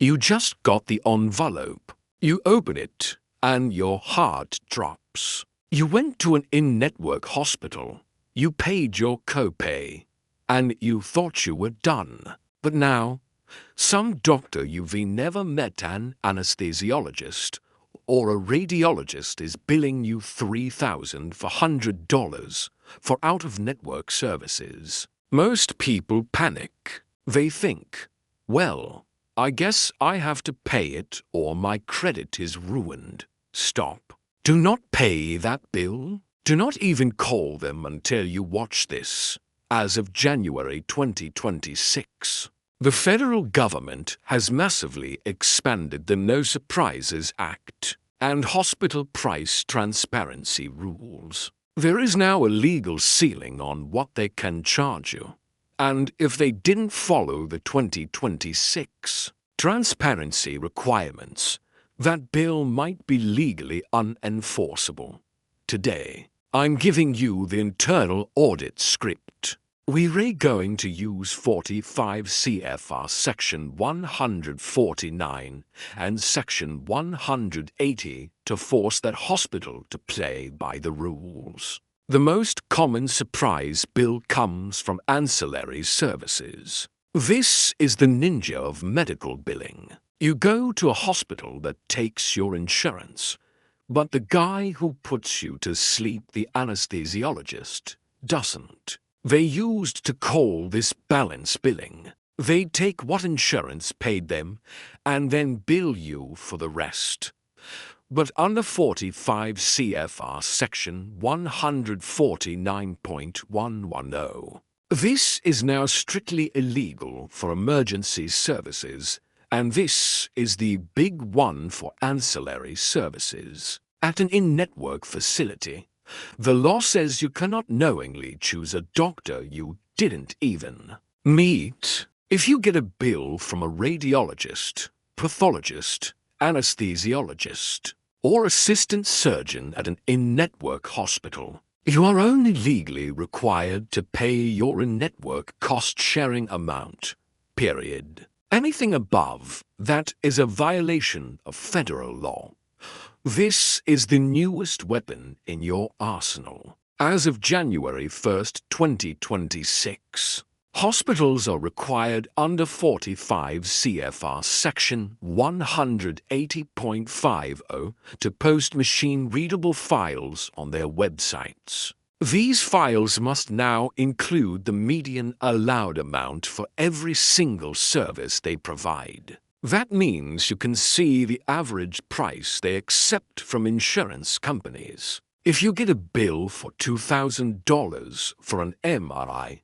You just got the envelope. You open it, and your heart drops. You went to an in-network hospital. You paid your copay, and you thought you were done. But now, some doctor you've never met, an anesthesiologist or a radiologist, is billing you $3,400 for out-of-network services. Most people panic. They think, well, I guess I have to pay it or my credit is ruined. Stop. Do not pay that bill. Do not even call them until you watch this. As of January 2026, the federal government has massively expanded the No Surprises Act and hospital price transparency rules. There is now a legal ceiling on what they can charge you. And if they didn't follow the 2026 transparency requirements, that bill might be legally unenforceable. Today, I'm giving you the internal audit script. We're going to use 45 CFR Section 149 and Section 180 to force that hospital to play by the rules. The most common surprise bill comes from Ancillary Services. This is the ninja of medical billing. You go to a hospital that takes your insurance, but the guy who puts you to sleep, the anesthesiologist, doesn't. They used to call this balance billing. They take what insurance paid them and then bill you for the rest. But under 45 CFR Section 149.110, this is now strictly illegal for emergency services, and this is the big one for ancillary services. At an in-network facility, the law says you cannot knowingly choose a doctor you didn't even meet. If you get a bill from a radiologist, pathologist, anesthesiologist, or assistant surgeon at an in-network hospital, you are only legally required to pay your in-network cost-sharing amount, period. Anything above that is a violation of federal law. This is the newest weapon in your arsenal. As of January 1st, 2026, hospitals are required under 45 CFR Section 180.50 to post machine-readable files on their websites. These files must now include the median allowed amount for every single service they provide. That means you can see the average price they accept from insurance companies. If you get a bill for $2,000 for an MRI,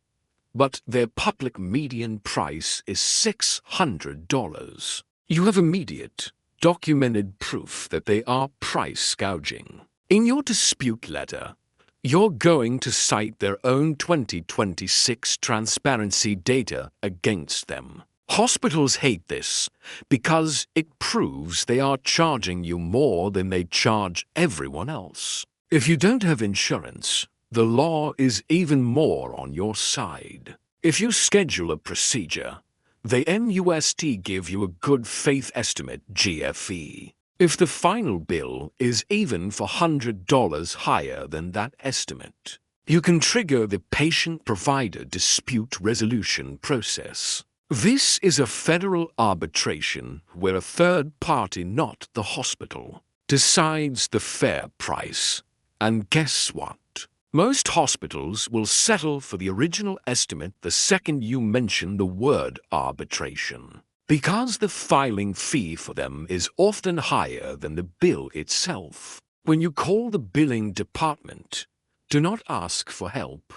but their public median price is $600, you have immediate, documented proof that they are price gouging. In your dispute letter, you're going to cite their own 2026 transparency data against them. Hospitals hate this because it proves they are charging you more than they charge everyone else. If you don't have insurance, the law is even more on your side. If you schedule a procedure, they must give you a good faith estimate GFE. If the final bill is even for $100 higher than that estimate, you can trigger the patient-provider dispute resolution process. This is a federal arbitration where a third party, not the hospital, decides the fair price. And guess what? Most hospitals will settle for the original estimate the second you mention the word arbitration, because the filing fee for them is often higher than the bill itself. When you call the billing department, do not ask for help.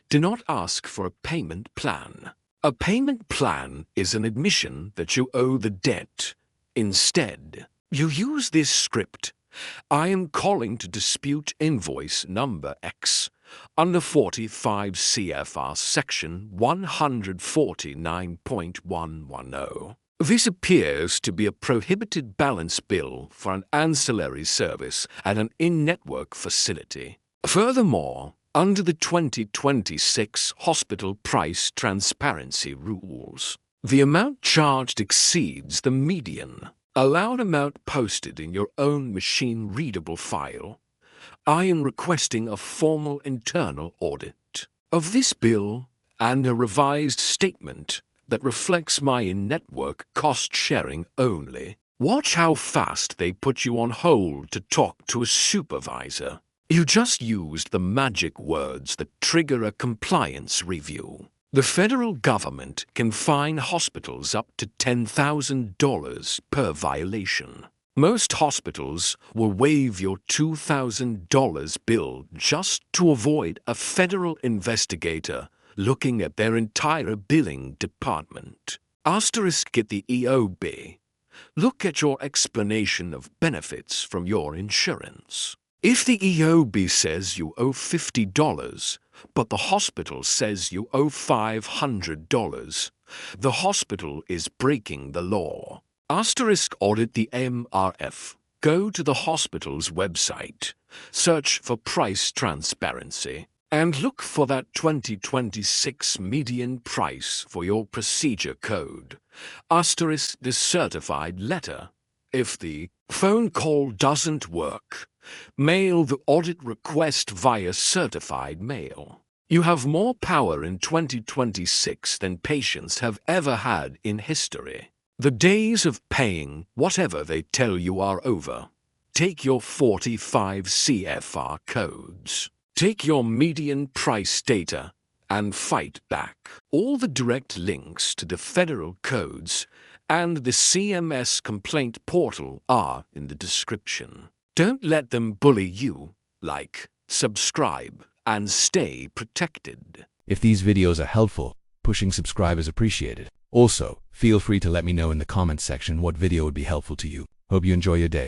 Do not ask for a payment plan. A payment plan is an admission that you owe the debt. Instead, you use this script. I am calling to dispute invoice number X under 45 CFR Section 149.110. This appears to be a prohibited balance bill for an ancillary service at an in-network facility. Furthermore, under the 2026 Hospital Price Transparency Rules, the amount charged exceeds the median allowed amount posted in your own machine-readable file, I am requesting a formal internal audit of this bill and a revised statement that reflects my in-network cost-sharing only. Watch how fast they put you on hold to talk to a supervisor. You just used the magic words that trigger a compliance review. The federal government can fine hospitals up to $10,000 per violation. Most hospitals will waive your $2,000 bill just to avoid a federal investigator looking at their entire billing department. Get the EOB. Look at your explanation of benefits from your insurance. If the EOB says you owe $50, but the hospital says you owe $500, the hospital is breaking the law. Audit the MRF. Go to the hospital's website, search for price transparency, and look for that 2026 median price for your procedure code. The certified letter. If the phone call doesn't work, mail the audit request via certified mail. You have more power in 2026 than patients have ever had in history. The days of paying whatever they tell you are over. Take your 45 CFR codes. Take your median price data and fight back. All the direct links to the federal codes and the CMS complaint portal are in the description. Don't let them bully you. Like, subscribe, and stay protected. If these videos are helpful, pushing subscribe is appreciated. Also, feel free to let me know in the comments section what video would be helpful to you. Hope you enjoy your day.